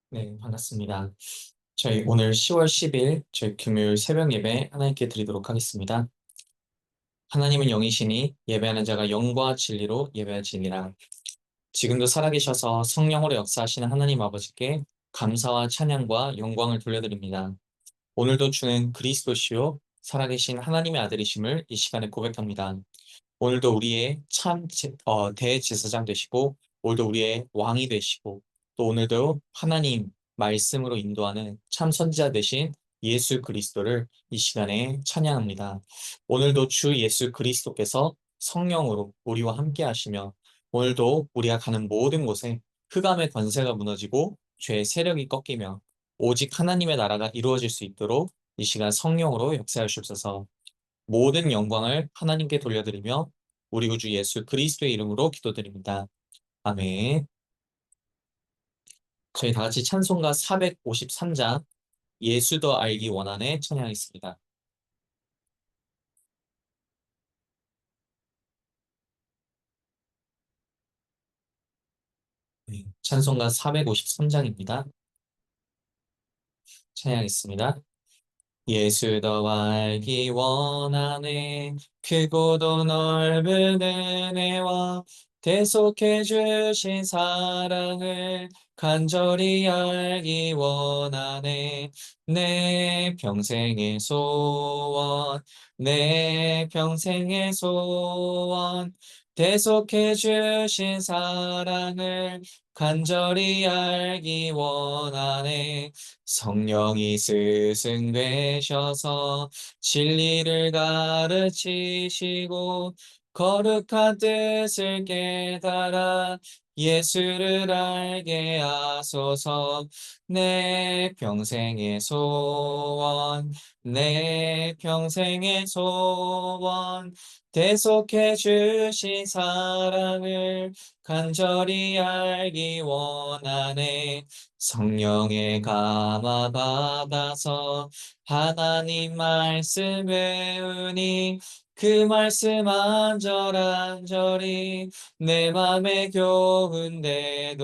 네, 반갑습니다. 저희 오늘 10월 10일 저희 금요일 새벽 예배 하나님께 드리도록 하겠습니다. 하나님은 영이시니 예배하는 자가 영과 진리로 예배할지니라. 지금도 살아계셔서 성령으로 역사하시는 하나님 아버지께 감사와 찬양과 영광을 돌려드립니다. 오늘도 주는 그리스도시요 살아계신 하나님의 아들이심을 이 시간에 고백합니다. 오늘도 우리의 대제사장 되시고, 오늘도 우리의 왕이 되시고, 또 오늘도 하나님 말씀으로 인도하는 참 선지자 되신 예수 그리스도를 이 시간에 찬양합니다. 오늘도 주 예수 그리스도께서 성령으로 우리와 함께 하시며, 오늘도 우리가 가는 모든 곳에 흑암의 권세가 무너지고 죄의 세력이 꺾이며 오직 하나님의 나라가 이루어질 수 있도록 이 시간 성령으로 역사하시옵소서. 모든 영광을 하나님께 돌려드리며 우리 구주 예수 그리스도의 이름으로 기도드립니다. 아멘. 저희 다 같이 찬송가 453장 예수 더 알기 원하네 찬양하겠습니다. 네, 찬송가 453장입니다. 찬양하겠습니다. 예수 더 알기 원하네 크고도 넓은 은혜와 대속해 주신 사랑을 간절히 알기 원하네 내 평생의 소원 내 평생의 소원 대속해 주신 사랑을 간절히 알기 원하네 성령이 스승되셔서 진리를 가르치시고 거룩한 뜻을 깨달아 예수를 알게 하소서 내 평생의 소원 내 평생의 소원 대속해 주신 사랑을 간절히 알기 원하네 성령의 감화 받아서 하나님 말씀 배우니 그 말씀 안절안절히 내 맘에 교훈되도다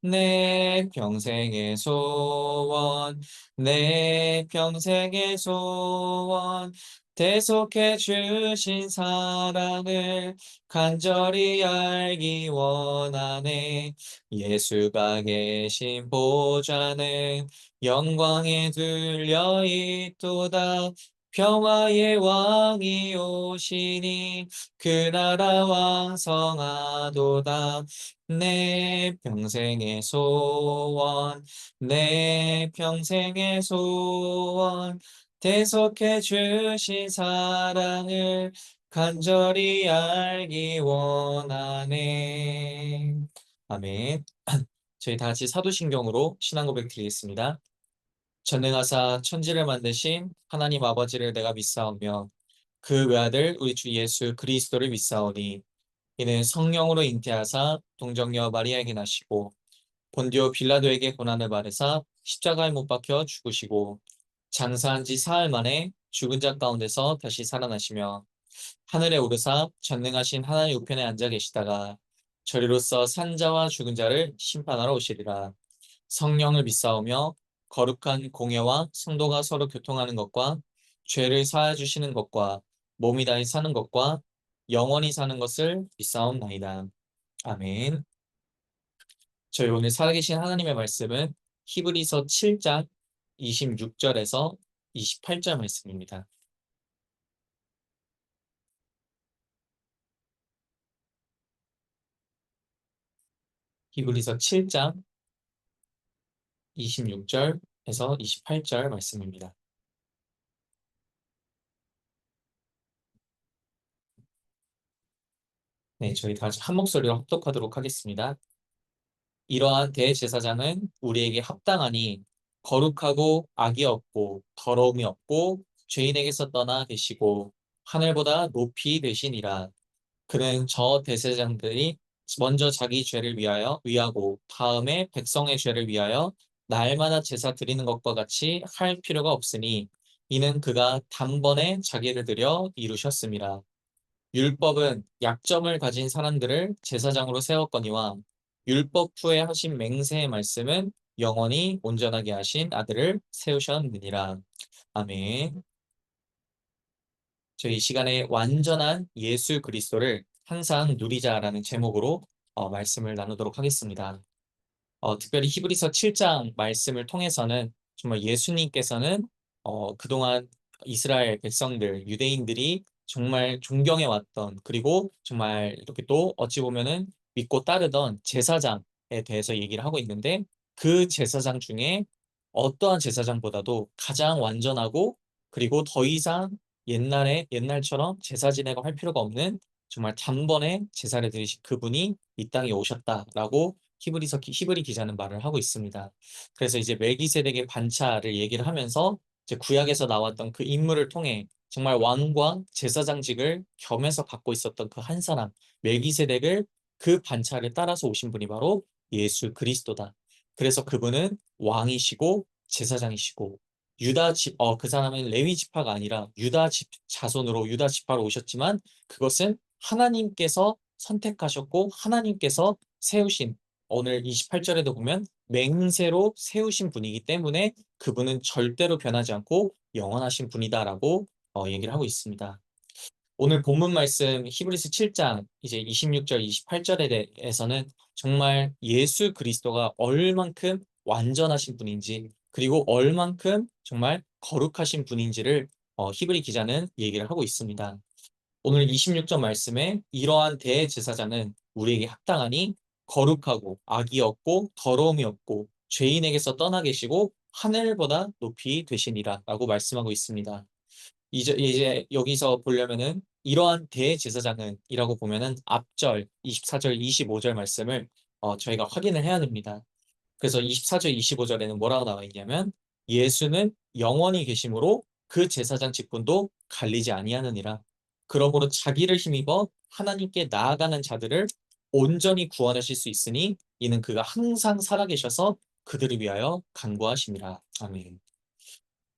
내 평생의 소원 내 평생의 소원 대속해 주신 사랑을 간절히 알기 원하네 예수가 계신 보좌는 영광에 들려 있도다 평화의 왕이 오시니 그 나라 왕성하도다 내 평생의 소원 내 평생의 소원 대속해 주신 사랑을 간절히 알기 원하네. 아멘. 저희 다 같이 사도신경으로 신앙 고백 드리겠습니다. 전능하사 천지를 만드신 하나님 아버지를 내가 믿사오며 그 외아들 우리 주 예수 그리스도를 믿사오니 이는 성령으로 잉태하사 동정녀 마리아에게 나시고 본디오 빌라도에게 고난을 받으사 십자가에 못 박혀 죽으시고 장사한 지 사흘 만에 죽은 자 가운데서 다시 살아나시며 하늘에 오르사 전능하신 하나님 우편에 앉아 계시다가 저리로서 산자와 죽은 자를 심판하러 오시리라. 성령을 믿사오며 거룩한 공예와 성도가 서로 교통하는 것과 죄를 사하여 주시는 것과 몸이 다히 사는 것과 영원히 사는 것을 믿사옵나이다. 아멘. 저희 오늘 살아계신 하나님의 말씀은 히브리서 7장 26절에서 28절 말씀입니다. 히브리서 7장 26절에서 28절 말씀입니다. 네, 저희 다 같이 한 목소리로 합독하도록 하겠습니다. 이러한 대제사장은 우리에게 합당하니 거룩하고 악이 없고 더러움이 없고 죄인에게서 떠나 계시고 하늘보다 높이 되시니라. 그는 저 대제사장들이 먼저 자기 죄를 위하고 다음에 백성의 죄를 위하여 날마다 제사 드리는 것과 같이 할 필요가 없으니 이는 그가 단번에 자기를 들여 이루셨습니다. 율법은 약점을 가진 사람들을 제사장으로 세웠거니와 율법 후에 하신 맹세의 말씀은 영원히 온전하게 하신 아들을 세우셨느니라. 아멘. 저희 이 시간에 완전한 예수 그리스도를 항상 누리자라는 제목으로 말씀을 나누도록 하겠습니다. 특별히 히브리서 7장 말씀을 통해서는 정말 예수님께서는 그동안 이스라엘 백성들, 유대인들이 정말 존경해왔던, 그리고 정말 이렇게 또 어찌 보면은 믿고 따르던 제사장에 대해서 얘기를 하고 있는데, 그 제사장 중에 어떠한 제사장보다도 가장 완전하고, 그리고 더 이상 옛날처럼 제사 지내고 할 필요가 없는 정말 단번에 제사를 드리신 그분이 이 땅에 오셨다라고 히브리 기자는 말을 하고 있습니다. 그래서 이제 멜기세덱의 반차를 얘기를 하면서 이제 구약에서 나왔던 그 인물을 통해 정말 왕과 제사장직을 겸해서 갖고 있었던 그 한 사람 멜기세덱을, 그 반차를 따라서 오신 분이 바로 예수 그리스도다. 그래서 그분은 왕이시고 제사장이시고 그 사람은 레위 지파가 아니라 자손으로 유다 지파로 오셨지만, 그것은 하나님께서 선택하셨고 하나님께서 세우신, 오늘 28절에도 보면 맹세로 세우신 분이기 때문에 그분은 절대로 변하지 않고 영원하신 분이다라고 얘기를 하고 있습니다. 오늘 본문 말씀 히브리서 7장 이제 26절, 28절에 대해서는 정말 예수 그리스도가 얼만큼 완전하신 분인지, 그리고 얼만큼 정말 거룩하신 분인지를 히브리 기자는 얘기를 하고 있습니다. 오늘 26절 말씀에 이러한 대제사장은 우리에게 합당하니 거룩하고 악이 없고 더러움이 없고 죄인에게서 떠나 계시고 하늘보다 높이 되시니라 라고 말씀하고 있습니다. 이제 여기서 보려면은 이러한 대제사장은 이라고 보면은 앞절 24절 25절 말씀을 저희가 확인을 해야 됩니다. 그래서 24절 25절에는 뭐라고 나와 있냐면, 예수는 영원히 계심으로 그 제사장 직분도 갈리지 아니하느니라. 그러므로 자기를 힘입어 하나님께 나아가는 자들을 온전히 구원하실 수 있으니 이는 그가 항상 살아계셔서 그들을 위하여 간구하심이라. 아멘.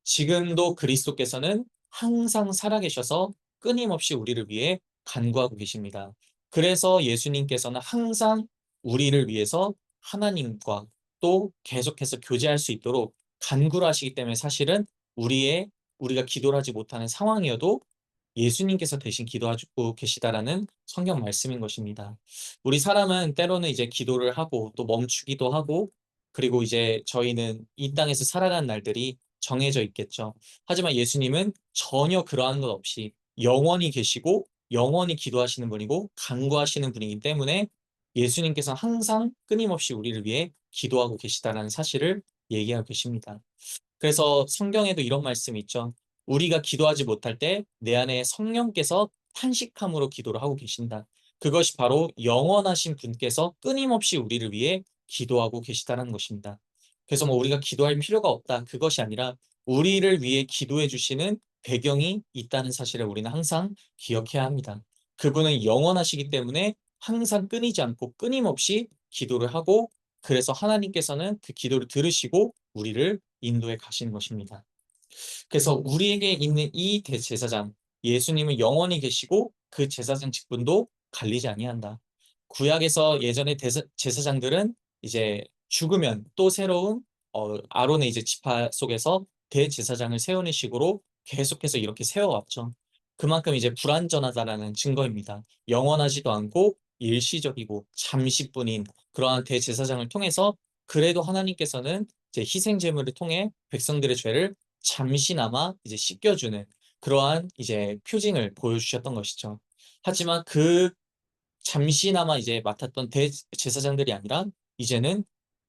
지금도 그리스도께서는 항상 살아계셔서 끊임없이 우리를 위해 간구하고 계십니다. 그래서 예수님께서는 항상 우리를 위해서 하나님과 또 계속해서 교제할 수 있도록 간구를 하시기 때문에, 사실은 우리가 기도를 하지 못하는 상황이어도 예수님께서 대신 기도하고 계시다라는 성경 말씀인 것입니다. 우리 사람은 때로는 이제 기도를 하고 또 멈추기도 하고, 그리고 이제 저희는 이 땅에서 살아가는 날들이 정해져 있겠죠. 하지만 예수님은 전혀 그러한 것 없이 영원히 계시고 영원히 기도하시는 분이고 간구하시는 분이기 때문에, 예수님께서 항상 끊임없이 우리를 위해 기도하고 계시다는 사실을 얘기하고 계십니다. 그래서 성경에도 이런 말씀이 있죠. 우리가 기도하지 못할 때 내 안에 성령께서 탄식함으로 기도를 하고 계신다. 그것이 바로 영원하신 분께서 끊임없이 우리를 위해 기도하고 계시다는 것입니다. 그래서 뭐 우리가 기도할 필요가 없다, 그것이 아니라 우리를 위해 기도해 주시는 배경이 있다는 사실을 우리는 항상 기억해야 합니다. 그분은 영원하시기 때문에 항상 끊이지 않고 끊임없이 기도를 하고, 그래서 하나님께서는 그 기도를 들으시고 우리를 인도해 가시는 것입니다. 그래서 우리에게 있는 이 대제사장 예수님은 영원히 계시고 그 제사장 직분도 갈리지 아니한다. 구약에서 예전에 제사장들은 이제 죽으면 또 새로운 아론의 이제 지파 속에서 대제사장을 세우는 식으로 계속해서 이렇게 세워왔죠. 그만큼 이제 불완전하다라는 증거입니다. 영원하지도 않고 일시적이고 잠시뿐인 그러한 대제사장을 통해서 그래도 하나님께서는 이제 희생 제물을 통해 백성들의 죄를 잠시나마 이제 씻겨주는 그러한 이제 표징을 보여주셨던 것이죠. 하지만 그 잠시나마 이제 맡았던 대제사장들이 아니라 이제는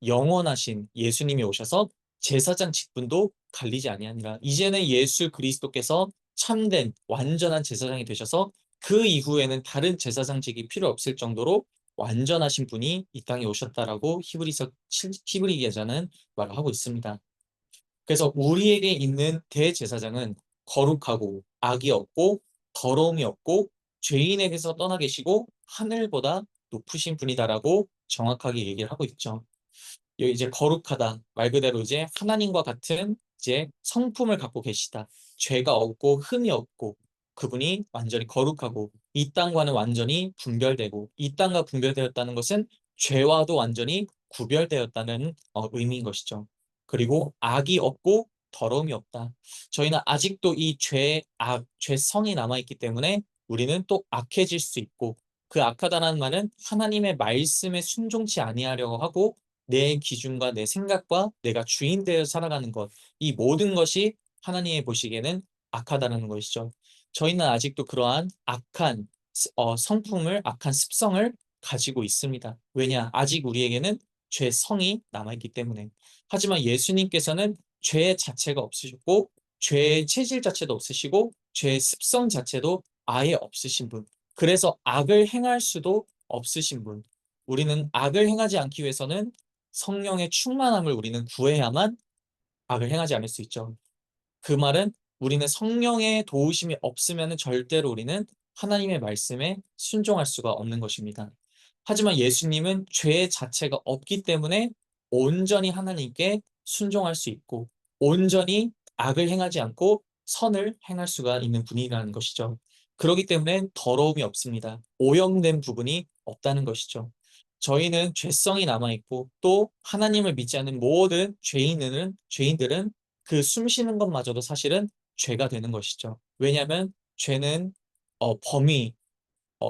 영원하신 예수님이 오셔서 제사장 직분도 갈리지 아니하니라. 이제는 예수 그리스도께서 참된 완전한 제사장이 되셔서 그 이후에는 다른 제사장직이 필요 없을 정도로 완전하신 분이 이 땅에 오셨다라고 히브리 기자는 말을 하고 있습니다. 그래서 우리에게 있는 대제사장은 거룩하고 악이 없고 더러움이 없고 죄인에게서 떠나 계시고 하늘보다 높으신 분이다라고 정확하게 얘기를 하고 있죠. 여기 이제 거룩하다 말 그대로 이제 하나님과 같은 이제 성품을 갖고 계시다. 죄가 없고 흠이 없고 그분이 완전히 거룩하고 이 땅과는 완전히 분별되고, 이 땅과 분별되었다는 것은 죄와도 완전히 구별되었다는 의미인 것이죠. 그리고 악이 없고 더러움이 없다. 저희는 아직도 이 죄성이 남아있기 때문에 우리는 또 악해질 수 있고, 그 악하다는 말은 하나님의 말씀에 순종치 아니하려고 하고 내 기준과 내 생각과 내가 주인 되어 살아가는 것, 이 모든 것이 하나님이 보시기에는 악하다는 것이죠. 저희는 아직도 그러한 악한 성품을, 악한 습성을 가지고 있습니다. 왜냐? 아직 우리에게는 죄성이 남아있기 때문에. 하지만 예수님께서는 죄 자체가 없으셨고, 죄의 체질 자체도 없으시고, 죄의 습성 자체도 아예 없으신 분. 그래서 악을 행할 수도 없으신 분. 우리는 악을 행하지 않기 위해서는 성령의 충만함을 우리는 구해야만 악을 행하지 않을 수 있죠. 그 말은 우리는 성령의 도우심이 없으면 절대로 우리는 하나님의 말씀에 순종할 수가 없는 것입니다. 하지만 예수님은 죄 자체가 없기 때문에 온전히 하나님께 순종할 수 있고, 온전히 악을 행하지 않고 선을 행할 수가 있는 분이라는 것이죠. 그렇기 때문에 더러움이 없습니다. 오염된 부분이 없다는 것이죠. 저희는 죄성이 남아있고, 또 하나님을 믿지 않는 모든 죄인들은 그 숨 쉬는 것마저도 사실은 죄가 되는 것이죠. 왜냐하면 죄는 범위,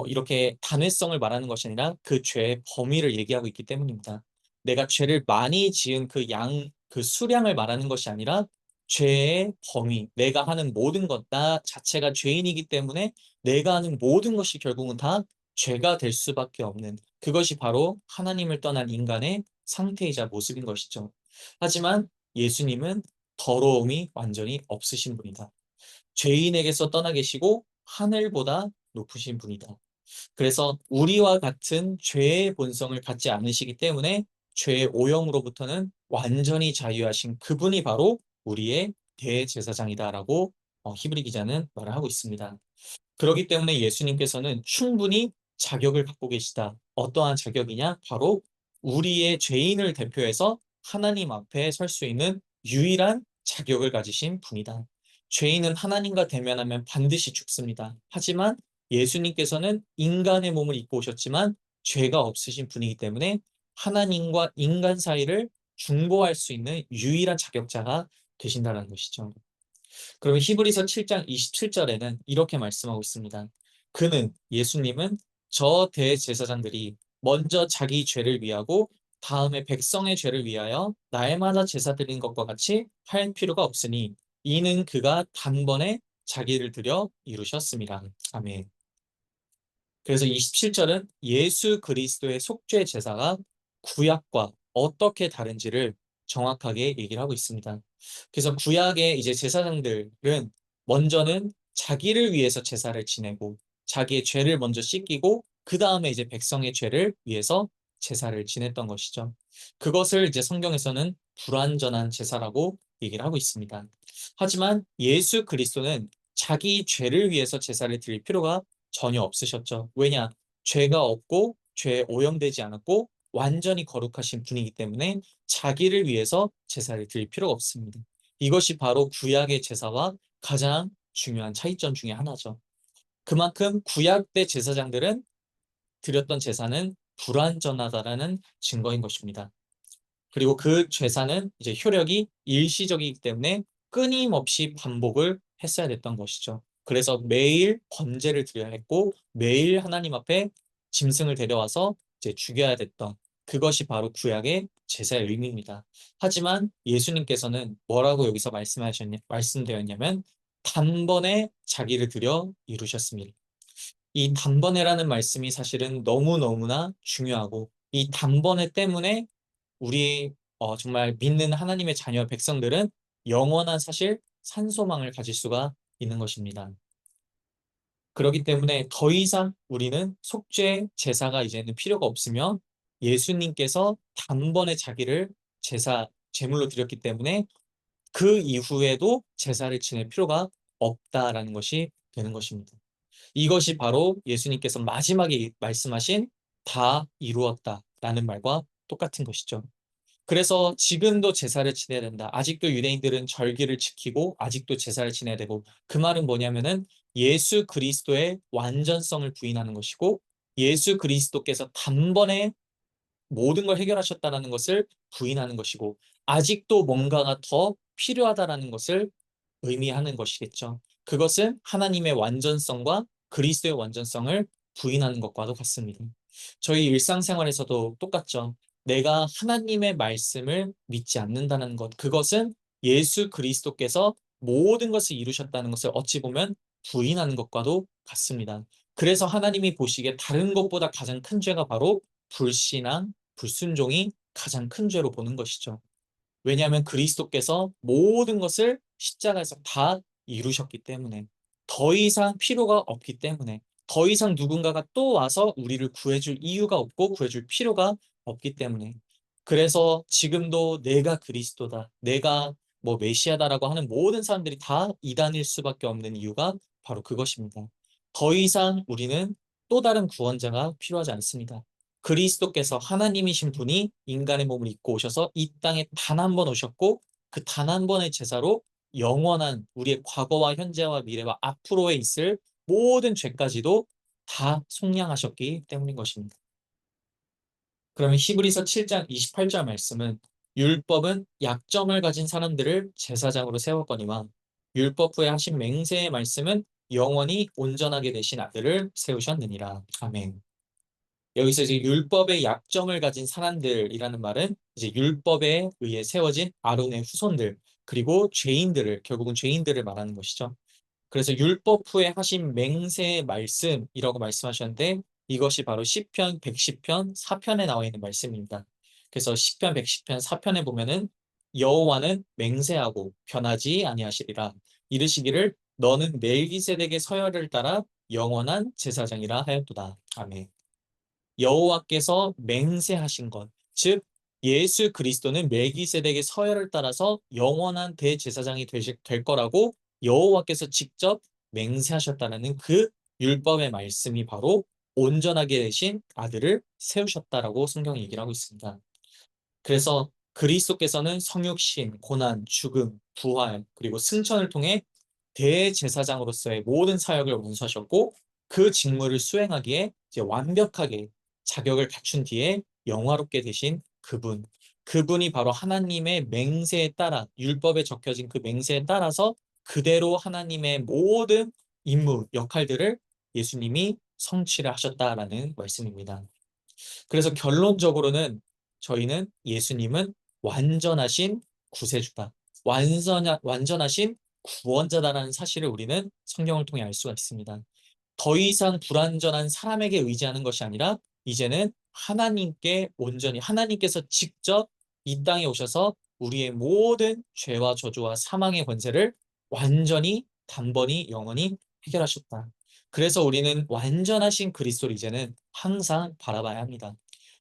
이렇게 단회성을 말하는 것이 아니라 그 죄의 범위를 얘기하고 있기 때문입니다. 내가 죄를 많이 지은 그 수량을 말하는 것이 아니라 죄의 범위, 내가 하는 모든 것, 나 자체가 죄인이기 때문에 내가 하는 모든 것이 결국은 다 죄가 될 수밖에 없는, 그것이 바로 하나님을 떠난 인간의 상태이자 모습인 것이죠. 하지만 예수님은 더러움이 완전히 없으신 분이다. 죄인에게서 떠나 계시고 하늘보다 높으신 분이다. 그래서 우리와 같은 죄의 본성을 갖지 않으시기 때문에 죄의 오염으로부터는 완전히 자유하신 그분이 바로 우리의 대제사장이다라고 히브리 기자는 말을 하고 있습니다. 그렇기 때문에 예수님께서는 충분히 자격을 갖고 계시다. 어떠한 자격이냐? 바로 우리의 죄인을 대표해서 하나님 앞에 설 수 있는 유일한 자격을 가지신 분이다. 죄인은 하나님과 대면하면 반드시 죽습니다. 하지만 예수님께서는 인간의 몸을 입고 오셨지만 죄가 없으신 분이기 때문에 하나님과 인간 사이를 중보할 수 있는 유일한 자격자가 되신다는 것이죠. 그러면 히브리서 7장 27절에는 이렇게 말씀하고 있습니다. 예수님은 저 대제사장들이 먼저 자기 죄를 위하고 다음에 백성의 죄를 위하여 날마다 제사 드리는 것과 같이 할 필요가 없으니 이는 그가 단번에 자기를 들여 이루셨습니다. 아멘. 그래서 27절은 예수 그리스도의 속죄 제사가 구약과 어떻게 다른지를 정확하게 얘기를 하고 있습니다. 그래서 구약의 이제 제사장들은 먼저는 자기를 위해서 제사를 지내고 자기의 죄를 먼저 씻기고 그 다음에 이제 백성의 죄를 위해서 제사를 지냈던 것이죠. 그것을 이제 성경에서는 불완전한 제사라고 얘기를 하고 있습니다. 하지만 예수 그리스도는 자기 죄를 위해서 제사를 드릴 필요가 전혀 없으셨죠. 왜냐? 죄가 없고 죄에 오염되지 않았고 완전히 거룩하신 분이기 때문에 자기를 위해서 제사를 드릴 필요가 없습니다. 이것이 바로 구약의 제사와 가장 중요한 차이점 중에 하나죠. 그만큼 구약 때 제사장들은 드렸던 제사는 불완전하다라는 증거인 것입니다. 그리고 그 제사는 이제 효력이 일시적이기 때문에 끊임없이 반복을 했어야 됐던 것이죠. 그래서 매일 번제를 드려야 했고 매일 하나님 앞에 짐승을 데려와서 이제 죽여야 됐던, 그것이 바로 구약의 제사의 의미입니다. 하지만 예수님께서는 뭐라고 여기서 말씀되었냐면 단번에 자기를 들여 이루셨습니다. 이 단번에라는 말씀이 사실은 너무너무나 중요하고, 이 단번에 때문에 우리 정말 믿는 하나님의 자녀 백성들은 영원한 사실 산소망을 가질 수가 있는 것입니다. 그렇기 때문에 더 이상 우리는 속죄 제사가 이제는 필요가 없으며 예수님께서 단번에 자기를 제물로 드렸기 때문에 그 이후에도 제사를 지낼 필요가 없다라는 것이 되는 것입니다. 이것이 바로 예수님께서 마지막에 말씀하신 다 이루었다라는 말과 똑같은 것이죠. 그래서 지금도 제사를 지내야 된다. 아직도 유대인들은 절기를 지키고 아직도 제사를 지내야 되고, 그 말은 뭐냐면은 예수 그리스도의 완전성을 부인하는 것이고 예수 그리스도께서 단번에 모든 걸 해결하셨다라는 것을 부인하는 것이고 아직도 뭔가가 더 필요하다라는 것을 의미하는 것이겠죠. 그것은 하나님의 완전성과 그리스도의 완전성을 부인하는 것과도 같습니다. 저희 일상생활에서도 똑같죠. 내가 하나님의 말씀을 믿지 않는다는 것, 그것은 예수 그리스도께서 모든 것을 이루셨다는 것을 어찌 보면 부인하는 것과도 같습니다. 그래서 하나님이 보시기에 다른 것보다 가장 큰 죄가 바로 불신앙, 불순종이 가장 큰 죄로 보는 것이죠. 왜냐하면 그리스도께서 모든 것을 십자가에서 다 이루셨기 때문에 더 이상 필요가 없기 때문에 더 이상 누군가가 또 와서 우리를 구해줄 이유가 없고 구해줄 필요가 없기 때문에 그래서 지금도 내가 그리스도다, 내가 뭐 메시아다라고 하는 모든 사람들이 다 이단일 수밖에 없는 이유가 바로 그것입니다. 더 이상 우리는 또 다른 구원자가 필요하지 않습니다. 그리스도께서 하나님이신 분이 인간의 몸을 입고 오셔서 이 땅에 단 한 번 오셨고 그 단 한 번의 제사로 영원한 우리의 과거와 현재와 미래와 앞으로에 있을 모든 죄까지도 다 속량하셨기 때문인 것입니다. 그러면 히브리서 7장 28절 말씀은 율법은 약점을 가진 사람들을 제사장으로 세웠거니와 율법 후에 하신 맹세의 말씀은 영원히 온전하게 되신 아들을 세우셨느니라. 아멘. 여기서 이제 율법의 약점을 가진 사람들이라는 말은 이제 율법에 의해 세워진 아론의 후손들, 그리고 죄인들을, 결국은 죄인들을 말하는 것이죠. 그래서 율법 후에 하신 맹세의 말씀이라고 말씀하셨는데 이것이 바로 시편 110편 4편에 나와 있는 말씀입니다. 그래서 시편 110편 4편에 보면은 여호와는 맹세하고 변하지 아니하시리라 이르시기를 너는 멜기세덱의 서열을 따라 영원한 제사장이라 하였도다. 아멘. 여호와께서 맹세하신 것, 즉 예수 그리스도는 멜기세덱의 서열을 따라서 영원한 대제사장이 될 거라고 여호와께서 직접 맹세하셨다는 그 율법의 말씀이 바로 온전하게 되신 아들을 세우셨다라고 성경이 얘기를 하고 있습니다. 그래서 그리스도께서는 성육신, 고난, 죽음, 부활, 그리고 승천을 통해 대제사장으로서의 모든 사역을 완수하셨고 그 직무를 수행하기에 이제 완벽하게 자격을 갖춘 뒤에 영화롭게 되신 그분. 그분이 바로 하나님의 맹세에 따라 율법에 적혀진 그 맹세에 따라서 그대로 하나님의 모든 임무, 역할들을 예수님이 성취를 하셨다라는 말씀입니다. 그래서 결론적으로는 저희는 예수님은 완전하신 구세주다. 완전하신 구원자다라는 사실을 우리는 성경을 통해 알 수가 있습니다. 더 이상 불완전한 사람에게 의지하는 것이 아니라 이제는 하나님께 온전히 하나님께서 직접 이 땅에 오셔서 우리의 모든 죄와 저주와 사망의 권세를 완전히 단번이 영원히 해결하셨다. 그래서 우리는 완전하신 그리스도를 이제는 항상 바라봐야 합니다.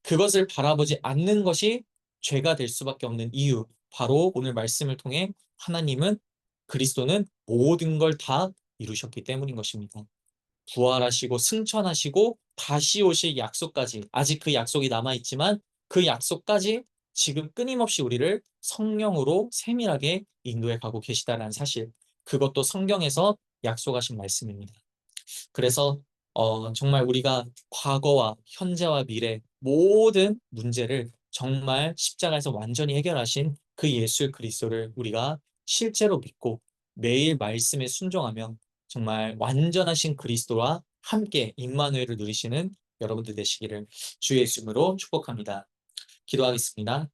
그것을 바라보지 않는 것이 죄가 될 수밖에 없는 이유, 바로 오늘 말씀을 통해 하나님은 그리스도는 모든 걸 다 이루셨기 때문인 것입니다. 부활하시고 승천하시고 다시 오실 약속까지 아직 그 약속이 남아있지만 그 약속까지 지금 끊임없이 우리를 성령으로 세밀하게 인도해 가고 계시다는 사실, 그것도 성경에서 약속하신 말씀입니다. 그래서 정말 우리가 과거와 현재와 미래 모든 문제를 정말 십자가에서 완전히 해결하신 그 예수 그리스도를 우리가 실제로 믿고 매일 말씀에 순종하며 정말 완전하신 그리스도와 함께 임마누엘을 누리시는 여러분들 되시기를 주의 이름으로 축복합니다. 기도하겠습니다.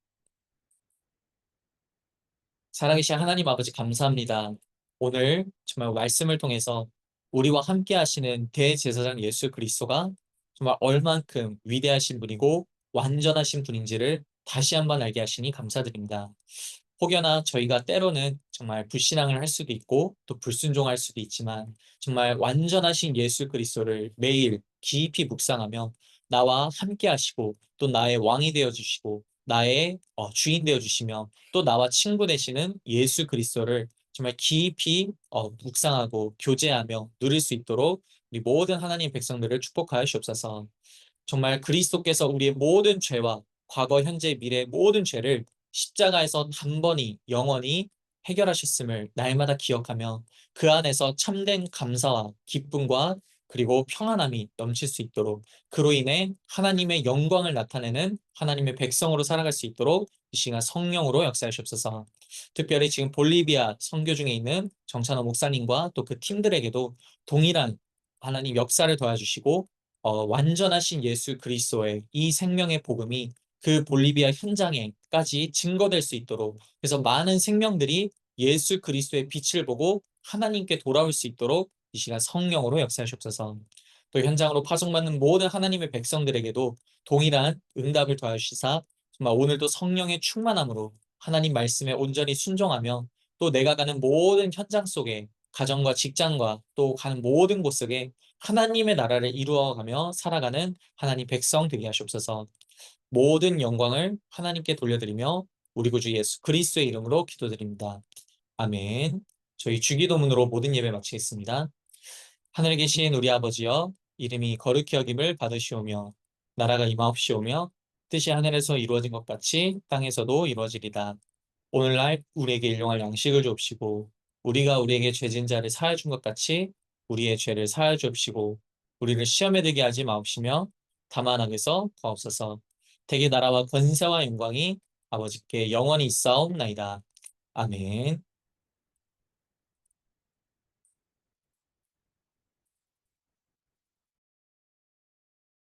살아계신 하나님 아버지 감사합니다. 오늘 정말 말씀을 통해서 우리와 함께 하시는 대제사장 예수 그리스도가 정말 얼만큼 위대하신 분이고 완전하신 분인지를 다시 한번 알게 하시니 감사드립니다. 혹여나 저희가 때로는 정말 불신앙을 할 수도 있고 또 불순종할 수도 있지만 정말 완전하신 예수 그리스도를 매일 깊이 묵상하며 나와 함께 하시고 또 나의 왕이 되어 주시고 나의 주인 되어 주시며 또 나와 친구 되시는 예수 그리스도를 정말 깊이 묵상하고 교제하며 누릴 수 있도록 우리 모든 하나님 백성들을 축복하여 주옵소서. 정말 그리스도께서 우리의 모든 죄와 과거, 현재, 미래의 모든 죄를 십자가에서 단번이 영원히 해결하셨음을 날마다 기억하며 그 안에서 참된 감사와 기쁨과 그리고 평안함이 넘칠 수 있도록, 그로 인해 하나님의 영광을 나타내는 하나님의 백성으로 살아갈 수 있도록 이 시간 성령으로 역사하시옵소서. 특별히 지금 볼리비아 선교 중에 있는 정찬호 목사님과 또 그 팀들에게도 동일한 하나님 역사를 도와주시고, 완전하신 예수 그리스도의 이 생명의 복음이 그 볼리비아 현장에까지 증거될 수 있도록, 그래서 많은 생명들이 예수 그리스도의 빛을 보고 하나님께 돌아올 수 있도록 이 시간 성령으로 역사하시옵소서. 또 현장으로 파송받는 모든 하나님의 백성들에게도 동일한 응답을 더하시사 정말 오늘도 성령의 충만함으로 하나님 말씀에 온전히 순종하며, 또 내가 가는 모든 현장 속에 가정과 직장과 또 가는 모든 곳 속에 하나님의 나라를 이루어가며 살아가는 하나님 백성 되게 하시옵소서. 모든 영광을 하나님께 돌려드리며 우리 구주 예수 그리스도의 이름으로 기도드립니다. 아멘. 저희 주기도문으로 모든 예배 마치겠습니다. 하늘에 계신 우리 아버지여, 이름이 거룩히 여김을 받으시오며 나라가 임하옵시오며 뜻이 하늘에서 이루어진 것 같이 땅에서도 이루어지리다. 오늘날 우리에게 일용할 양식을 주옵시고, 우리가 우리에게 죄진 자를 사하여 준 것 같이 우리의 죄를 사하여 주옵시고, 우리를 시험에 들게 하지 마옵시며 다만 악에서 구하옵소서. 대개 나라와 권세와 영광이 아버지께 영원히 있사옵나이다. 아멘.